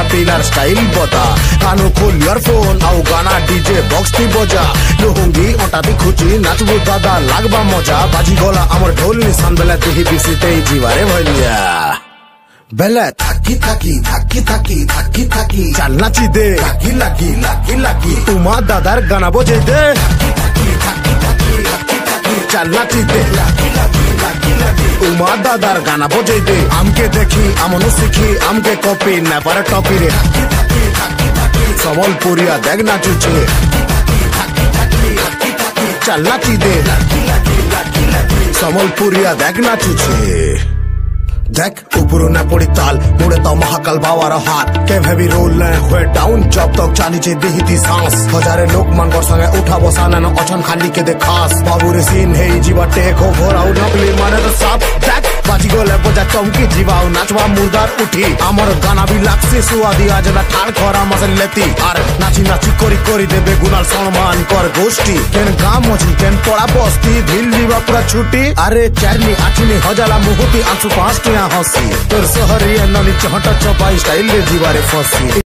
कपिलार style बता कानू खोल earphone आउ गाना डीजे बॉक्स ती बजा लुहुंगी ओटाती खुची नाचबो दादा लागबा मजा बाजी गला आमर ढोल निशान बेला तिही बिसिते जीवारे भइलिया बेला थाकी थाकी थाकी थाकी थाकी थाकी चल नाची दे लागी लागी लागी लागी तुमा दादार गाना बजे दे थाकी थाकी थाकी थाकी थाकी चल नाची दे लागी लागी लागी लागी तुमा दादार गाना बजे दे आमके देखी আমনো শিখি আমকে কপি না পারে টপি রে थाकी थाकी थाकी थाकी সম্বলপুরিয়া দেখ নাচুছে थाकी थाकी थाकी थाकी थाकी चल नाची दे लागी लागी लागी लागी সম্বলপুরিয়া দেখ নাচুছে देख ऊपरू न पड़ी ताल मुड़े तो महाकाल बावार हाथ के हेवी रोल न हुए डाउन जब तक चाली चे दिहिती सांस हजारे लोग मन कर संगे उठा बसाना न अचन खाली के दे खास बाबू रे सीन है जीवा टेक हो भोराउ नकली मारे तो साफ देख बाजी गोले बजा चमकी जीवाउ नाचवा मुर्दार उठी आमर गाना भी लागसे सुआदी आज ना ठाड़ खरा मसल लेती আর নাচি নাচি করি করি দেবে গুনাল সম্মান কর গোষ্ঠী কেন গাম মজি কেন পড়া বস্তি দিল্লি বা পুরা ছুটি আরে চারনি আঠিনি হজালা মুহুতি আঁচু পাঁচটি हसी तोर सहरिया ननी चहटा चपाई स्टाइल रे जीवारे फसी।